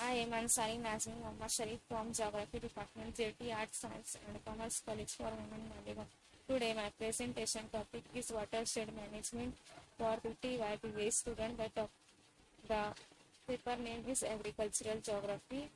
I am Ansari Nazmi Muhammad Sharif from Geography Department, JT Arts, Science and Commerce College for Women, Maliban. Today my presentation topic is watershed management for 50 YBA student. The paper name is Agricultural Geography.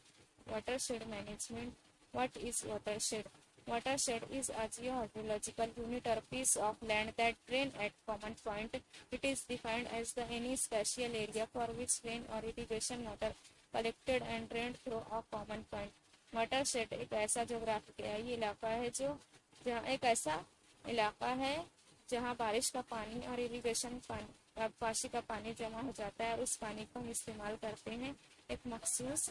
Watershed management. What is watershed? Watershed is a geohydrological unit or piece of land that drain at common point. It is defined as the any special area for which rain or irrigation water collected and drained through a common point. Watershed एक ऐसा geographical इलाका है जो जहाँ एक ऐसा इलाका है जहाँ बारिश का पानी और इरिगेशन पानी पाशी का पानी जमा हो जाता है और उस पानी को हम इस्तेमाल करते हैं एक मखसूस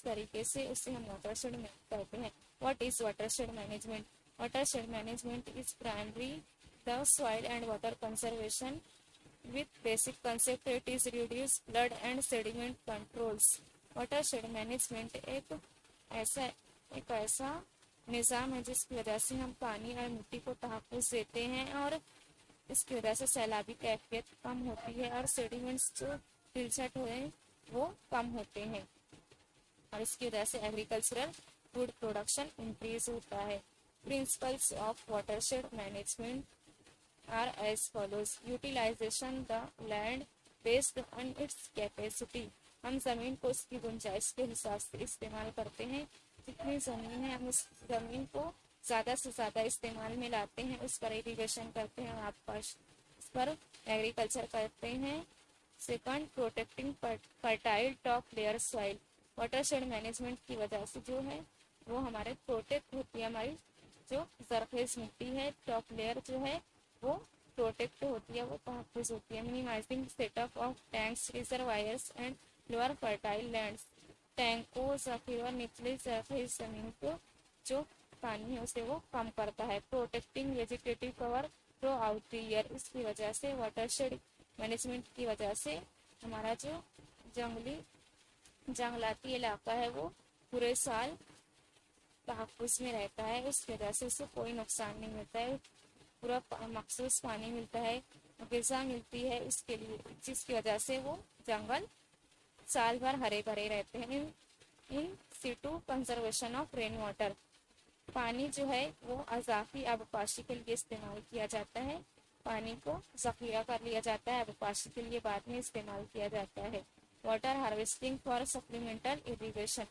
तरीके से, उसे हम वाटरशेड में कहते हैं. What is watershed management? Watershed management is primary the soil and water conservation with basic concept. It is reduce flood and sediment controls. Watershed management एक ऐसा निज़ाम है जिसकी वजह से हम पानी और मिट्टी को तहफ़्फ़ुज़ देते हैं और इसकी वजह से सैलाबी कैफियत कम होती है और सेडिमेंट्स जो तिलछट हुए वो कम होते हैं और इसकी वजह से एग्रीकल्चरल फूड प्रोडक्शन इंक्रीज होता है. Principles of watershed management are as follows. Utilization the land based on its capacity. हम ज़मीन को उसकी गुंजाइश के हिसाब से इस्तेमाल करते हैं. जितनी ज़मीन है हम उस ज़मीन को ज़्यादा से ज़्यादा इस्तेमाल में लाते हैं, उस पर इरिगेशन करते हैं, आप उस पर एग्रीकल्चर करते हैं. Second, protecting fertile top layer soil. Watershed management की वजह से जो है वो हमारे प्रोटेक्ट होती है, हमारी जो सरफेस मिट्टी है टॉप लेयर जो है वो प्रोटेक्ट होती है, वो तहफ़्फ़ुज़ होती है. Minimising setup of tanks, reservoirs and lower fertile lands. टैंकों ज़ख़ीरा निचली सरफेस ज़मीन को जो पानी है उसे वो कम करता है. Protecting vegetative cover through out the year. इसकी वजह से वाटरशेड मैनेजमेंट की वजह से हमारा जो जंगलाती इलाका है वो पूरे साल तहफ़्फ़ुज़ में रहता है. उसकी वजह से उसे कोई नुकसान नहीं होता है, पूरा मखसूस पानी मिलता है, ग़िज़ा मिलती है उसके लिए, जिसकी वजह से वो जंगल साल भर हरे भरे रहते हैं. In situ conservation of rain water. पानी जो है वो अज़ाफ़ी आबपाशी के लिए इस्तेमाल किया जाता है. पानी को ज़ख़ीरा कर लिया जाता है, आबपाशी के लिए बाद में इस्तेमाल किया जाता है. Water harvesting for supplemental irrigation.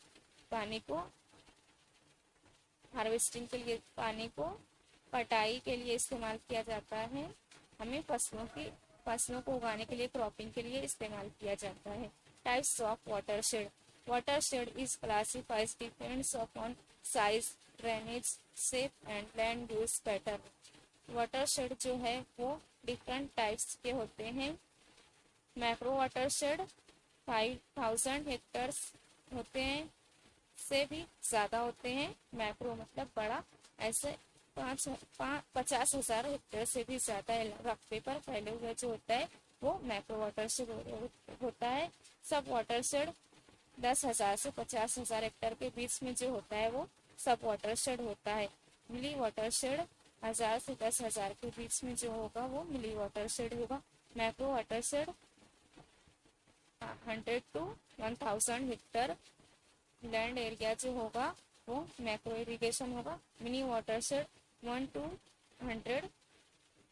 पानी को हार्वेस्टिंग के लिए, पानी को कटाई के लिए इस्तेमाल किया जाता है. हमें फसलों को उगाने के लिए, क्रॉपिंग के लिए इस्तेमाल किया जाता है. Types of watershed. Watershed is classified depends upon size, drainage, shape and land use pattern. Watershed जो है वो डिफरेंट टाइप्स के होते हैं. मैक्रो वाटरशेड 5000 हेक्टर्स होते हैं, से भी ज़्यादा होते हैं. मैक्रो मतलब बड़ा, ऐसे 50,000 हेक्टेयर से भी ज़्यादा रकबे पर फैले हुए जो होता है वो मैक्रो वाटरशेड होता है. सब वाटरशेड 10,000 से 50,000 हेक्टेयर के बीच में जो होता है वो सब वाटरशेड होता है. मिली वाटरशेड 1000 से 10,000 के बीच में जो होगा वो मिली वाटरशेड होगा. Macro watershed 100 to 1000 hectare land area जो होगा वो मैक्रो इरिगेशन होगा. Mini watershed 1 to 100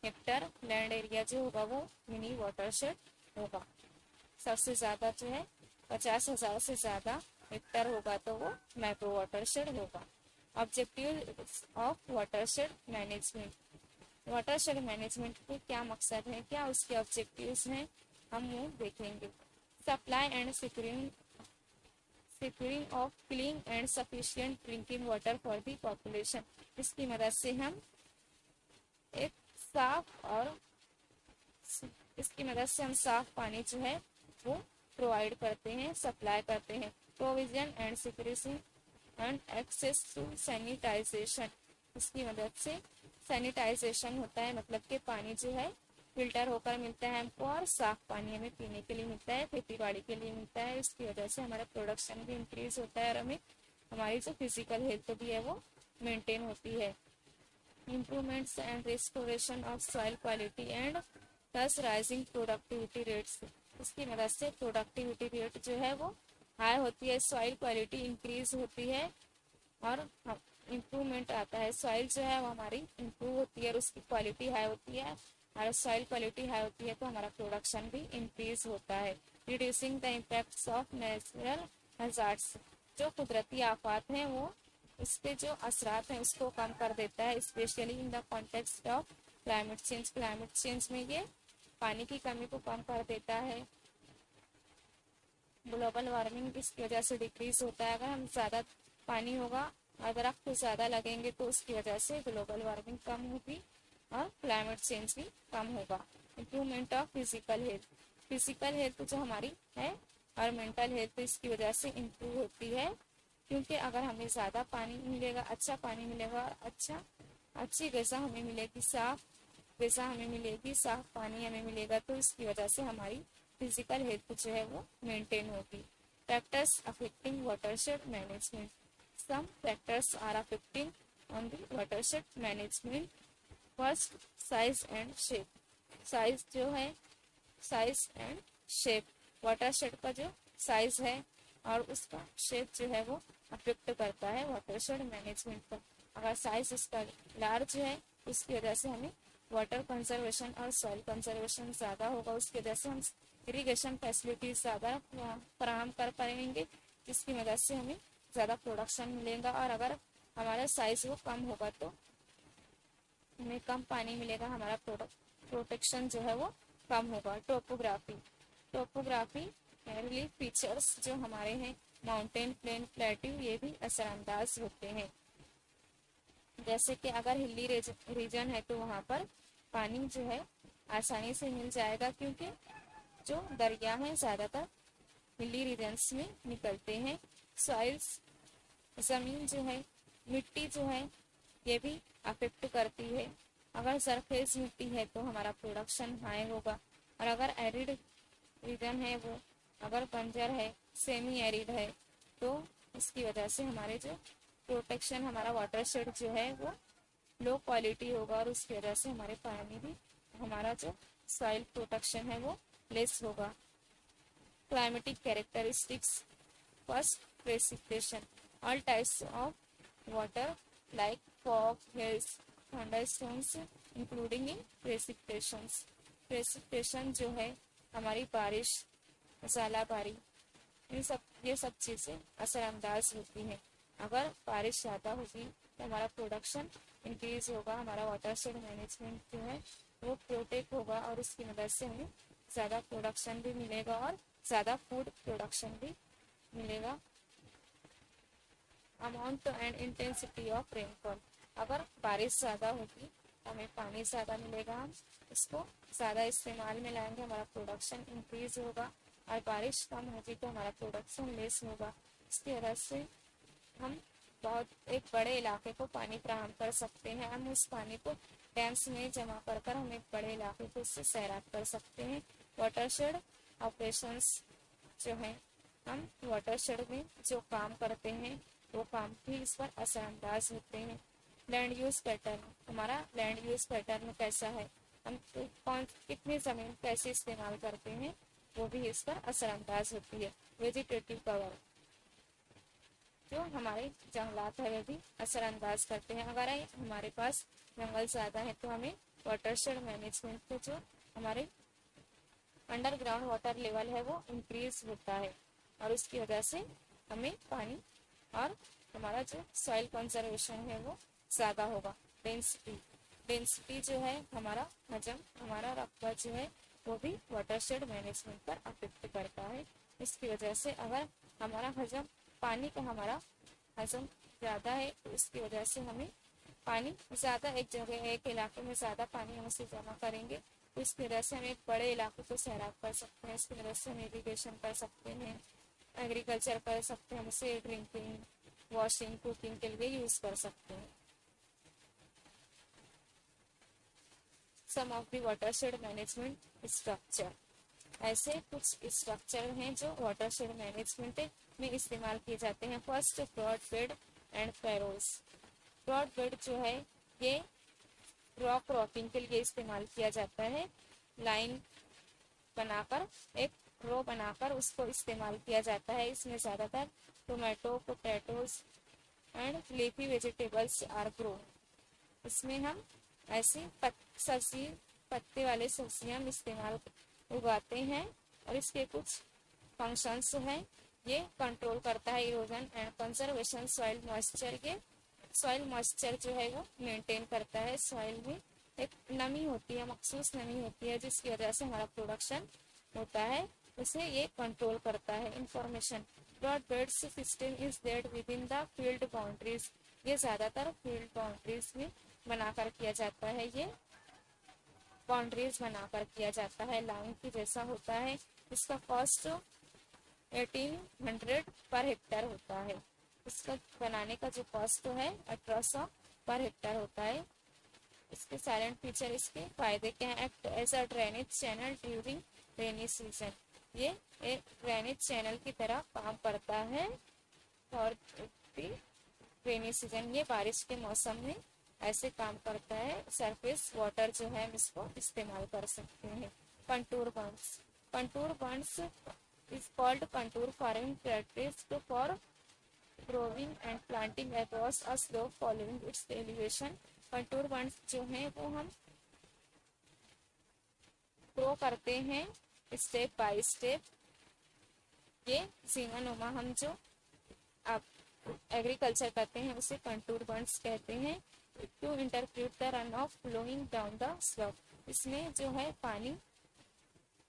hectare land area जो होगा वो मिनी वाटरशेड होगा. सबसे ज़्यादा जो है 50,000 से ज़्यादा हेक्टेयर होगा तो वो मैक्रो वाटरशेड होगा. Objective of watershed management. Watershed management के क्या मकसद है, क्या उसके ऑब्जेक्टिव्स हैं, हम वो देखेंगे. Supply and securing of clean and sufficient drinking water for the population. इसकी मदद से हम एक साफ और इसकी मदद से हम साफ पानी जो है वो प्रोवाइड करते हैं, सप्लाई करते हैं. Provision and security and access to sanitisation. इसकी मदद से सैनिटाइजेशन होता है, मतलब कि पानी जो है फिल्टर होकर मिलता है हमको और साफ पानी हमें पीने के लिए मिलता है, खेती बाड़ी के लिए मिलता है. इसकी वजह से हमारा प्रोडक्शन भी इंक्रीज होता है और हमें हमारी जो फिजिकल हेल्थ भी है वो मेंटेन होती है. Improvements and restoration of soil quality and thus rising productivity rates. इसकी मदद से प्रोडक्टिविटी रेट जो है वो हाई होती है, सॉइल क्वालिटी इंक्रीज होती है और इम्प्रूवमेंट आता है। सॉइल जो है वो हमारी इम्प्रूव होती है और उसकी क्वालिटी हाई होती है, और सॉइल क्वालिटी हाई होती है तो हमारा प्रोडक्शन भी इंक्रीज होता है। Reducing the impacts of natural hazards, जो कुदरती आफात हैं वो उसके जो असरात हैं उसको कम कर देता है, specially in the context of climate change. Climate change में ये पानी की कमी को कम कर देता है। ग्लोबल वार्मिंग इसकी वजह से डिक्रीज होता है। अगर हम ज़्यादा पानी होगा और दरख्त ज़्यादा लगेंगे तो उसकी वजह से ग्लोबल वार्मिंग कम होगी और क्लाइमेट चेंज भी कम होगा। Improvement of physical health, physical health जो हमारी है और मेंटल हेल्थ इसकी वजह से इम्प्रूव होती है, क्योंकि अगर हमें ज़्यादा पानी मिलेगा, अच्छा पानी मिलेगा और अच्छी गज़ा हमें मिलेगी, साफ गज़ा हमें मिलेगी, साफ पानी हमें मिलेगा, तो इसकी वजह से हमारी फिजिकल हेल्थ जो है वो मेंटेन होगी। Factors affecting watershed management, some factors are affecting on the watershed management. First, size and shape. Size जो है, साइज एंड शेप, वाटरशेड का जो साइज है और उसका शेप जो है वो अफेक्ट करता है वाटरशेड मैनेजमेंट पर। अगर साइज उसका लार्ज है उसकी वजह से हमें वाटर कंजर्वेशन और सॉइल कंजर्वेशन ज़्यादा होगा, उसकी वजह से हम इरीगेशन फैसिलिटीज ज़्यादा फराहम कर पाएंगे, जिसकी मदद से हमें ज़्यादा प्रोडक्शन मिलेगा। और अगर हमारा साइज वो कम होगा तो हमें कम पानी मिलेगा, हमारा प्रोटेक्शन जो है वो कम होगा। टोपोग्राफी, टोपोग्राफी रिलीफ फीचर्स जो हमारे हैं माउंटेन, प्लेन, प्लेट्यू, ये भी असरअंदाज होते हैं। जैसे कि अगर हिली रीजन है तो वहाँ पर पानी जो है आसानी से मिल जाएगा, क्योंकि जो दरिया हैं ज़्यादातर हिली रीजन्स में निकलते हैं। सॉइल्स, ज़मीन जो है, मिट्टी जो है ये भी अफेक्ट करती है। अगर सरफेस मिट्टी है तो हमारा प्रोडक्शन हाई होगा, और अगर एरिड रीजन है वो अगर बंजर है, सेमी एरिड है, तो इसकी वजह से हमारे जो प्रोटेक्शन, हमारा वाटरशेड जो है वो लो क्वालिटी होगा, और उसकी वजह से हमारे पानी भी, हमारा जो सॉइल प्रोटेक्शन है वो लेस होगा। Climatic characteristics, first, precipitation, all types of water like fog, hails, thunderstorms including in precipitations. Precipitation जो है हमारी बारिश, ज़ालाबारी, ये सब चीज़ें असरअंदाज होती हैं। अगर बारिश ज़्यादा होगी तो हमारा प्रोडक्शन इंक्रीज होगा, हमारा वाटरशेड मैनेजमेंट जो है वो प्रोटेक्ट होगा, और उसकी मदद से हमें ज़्यादा प्रोडक्शन भी मिलेगा और ज़्यादा फूड प्रोडक्शन भी मिलेगा। Amount and intensity of rainfall, अगर बारिश ज़्यादा होगी तो हमें पानी ज़्यादा मिलेगा, हम इसको ज़्यादा इस्तेमाल में लाएंगे, हमारा प्रोडक्शन इंक्रीज होगा। और बारिश कम होगी तो हमारा प्रोडक्शन लेस होगा। इसकी वजह से हम बहुत एक बड़े इलाके को पानी फराहम कर सकते हैं। हम उस पानी को डैम्स में जमा कर हम एक बड़े इलाके को उससे सैराब कर सकते हैं। वाटरशेड ऑपरेशंस जो हैं, हम वाटरशेड में जो काम करते हैं वो काम भी इस पर असरअंदाज होते हैं। लैंड यूज पैटर्न, हमारा लैंड यूज पैटर्न कैसा है, हम कौन कितनी ज़मीन कैसे इस्तेमाल करते हैं, वो भी इस पर असरअंदाज होती है। वेजिटेटिव कवर, जो हमारे जंगलात है वे भी असरअंदाज करते हैं। अगर हमारे पास जंगल ज़्यादा है तो हमें वाटरशेड मैनेजमेंट को, जो हमारे अंडरग्राउंड वाटर लेवल है वो इंक्रीज होता है, और उसकी वजह से हमें पानी और हमारा जो सॉइल कंजर्वेशन है वो ज़्यादा होगा। डेंसिटी, डेंसिटी जो है हमारा हजम, हमारा रकबा जो है वो भी वाटरशेड मैनेजमेंट पर अफेक्ट करता है। इसकी वजह से अगर हमारा हजम, पानी का हमारा हजम ज़्यादा है तो इसकी वजह से हमें पानी ज़्यादा, एक जगह एक इलाके में ज़्यादा पानी हम उसे जमा करेंगे तो इसकी वजह से हम एक बड़े इलाके को सैराब कर सकते हैं। इसकी वजह से हम इरीगेशन कर सकते हैं, एग्रीकल्चर कर सकते हैं, हम उसे ड्रिंकिंग, वॉशिंग, कुकिंग के लिए यूज़ कर सकते हैं। Some of the watershed management structure, ऐसे कुछ स्ट्रक्चर हैं जो वाटरशेड मैनेजमेंट में इस्तेमाल किए जाते हैं। First, broad bed and furrows. Broad bed जो है ये रॉक क्रॉपिंग के लिए इस्तेमाल किया जाता है। लाइन बनाकर एक रो बनाकर उसको इस्तेमाल किया जाता है। इसमें ज़्यादातर tomato, potatoes and leafy vegetables are grow. इसमें हम ऐसी सब्जी, पत्ते वाले सब्जियां इस्तेमाल उगाते हैं और इसके कुछ फंक्शंस हैं। ये कंट्रोल करता है erosion and conservation soil moisture. ये सॉइल मॉइस्चर जो है वो मेंटेन करता है। सॉइल में एक नमी होती है, मखसूस नमी होती है, जिसकी वजह से हमारा प्रोडक्शन होता है, उसे ये कंट्रोल करता है। Information, broad beds system is there within the field boundaries. ये ज़्यादातर फील्ड बाउंड्रीज में बनाकर किया जाता है। ये बाउंड्रीज बनाकर किया जाता है, लाइन की जैसा होता है। इसका कॉस्ट 1800 पर हेक्टर होता है। इसका बनाने का जो कॉस्ट है 1800 पर हेक्टर होता है। इसके साइलेंट फीचर, इसके फायदे क्या है? Act as a drainage channel during rainy season. ये एक ड्रेनेज चैनल की तरह काम करता है और रेनी सीजन, ये बारिश के मौसम में ऐसे काम करता है। सरफेस वाटर जो है हम इसको इस्तेमाल कर सकते हैं। Contour बंड्स, contour बंड्स is called contour farming practice for growing and planting across a slope following it's elevation. Contour बंड्स जो हैं वो हम ग्रो करते हैं स्टेप बाय स्टेप। ये झींगानुमा हम जो आप एग्रीकल्चर करते हैं उसे कंटूर बंड्स कहते हैं। To interpret the run off flowing down the slope, इसमें जो है पानी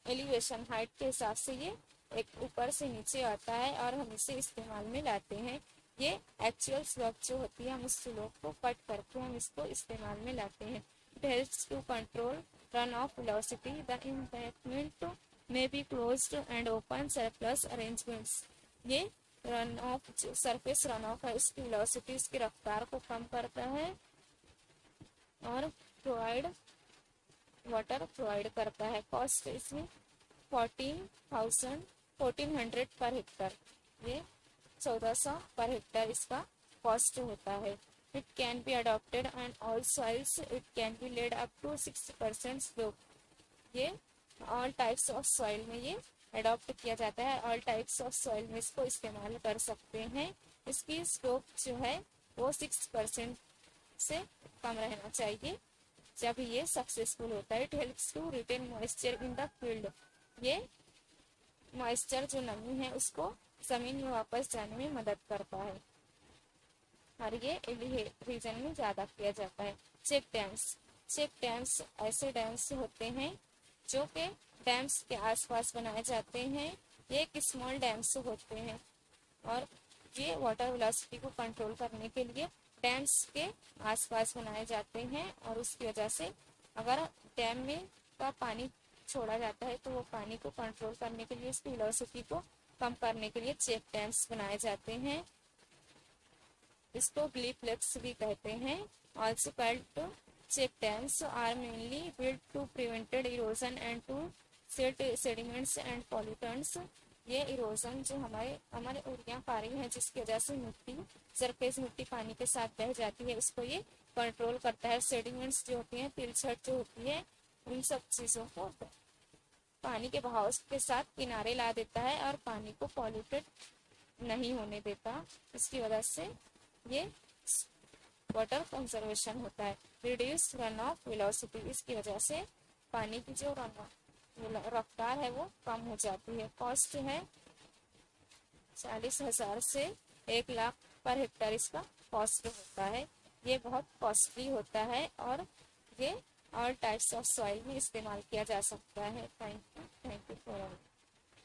एलिवेशन हाइट के हिसाब से ये एक ऊपर से नीचे आता है और हम इसे इस्तेमाल में लाते हैं। ये एक्चुअल स्लोप जो होती है हम उस स्लोप को कट करके हम इसको इस्तेमाल में लाते हैं। It helps to control run off velocity. The embankment may be closed and open surplus arrangements. ये run off, surface run off है, उसकी वेलोसिटी, उसकी रफ्तार को कम करता है और प्रोवाइड वाटर प्रोवाइड करता है। कॉस्ट इसमें 1400 पर हेक्टर, ये 1400 पर हेक्टर इसका कॉस्ट होता है। It can be adopted and all soils, it can be laid up to 60% slope. ये ऑल टाइप्स ऑफ सॉइल में ये अडॉप्ट किया जाता है। ऑल टाइप्स ऑफ सॉइल में इसको इस्तेमाल कर सकते हैं। इसकी स्लोप जो है वो 6% से कम रहना चाहिए जब ये सक्सेसफुल होता है। It helps to retain moisture in the field. ये मॉइस्चर जो नमी है उसको जमीन में वापस जाने में मदद करता है और ये रीजन में ज़्यादा किया जाता है। चेक डैम्स, चेक डैम्स ऐसे डैम्स होते हैं जो कि डैम्स के आसपास बनाए जाते हैं। ये एक स्मॉल डैम्स होते हैं और ये वाटर वेलोसिटी को कंट्रोल करने के लिए डैम्स के आसपास बनाए जाते हैं और उसकी वजह से अगर डैम में का पानी छोड़ा जाता है तो वो पानी को कंट्रोल करने के लिए, उसकी वेलोसिटी को कम करने के लिए चेक डैम्स बनाए जाते हैं। इसको ग्लीप्लेक्स भी कहते हैं। Also called check dams are mainly built to prevented erosion and to set sediments and pollutants. ये इरोजन जो हमारे उड़िया कार्य है जिसकी वजह से मिट्टी, सरफेस मिट्टी पानी के साथ बह जाती है, उसको ये कंट्रोल करता है। सेडिमेंट्स जो होती हैं, तिलछट जो होती है, उन सब चीज़ों को पानी के बहाव के साथ किनारे ला देता है और पानी को पॉल्यूटेड नहीं होने देता। इसकी वजह से ये वाटर कंजर्वेशन होता है। रिड्यूस रन ऑफ वेलोसिटी, इसकी वजह से पानी की जो रफ्तार है वो कम हो जाती है। कॉस्ट है 40,000 से 1,00,000 पर हेक्टर इसका कॉस्ट होता है। ये बहुत कॉस्टली होता है और ये ऑल टाइप्स ऑफ सॉइल में इस्तेमाल किया जा सकता है। Thank you for all.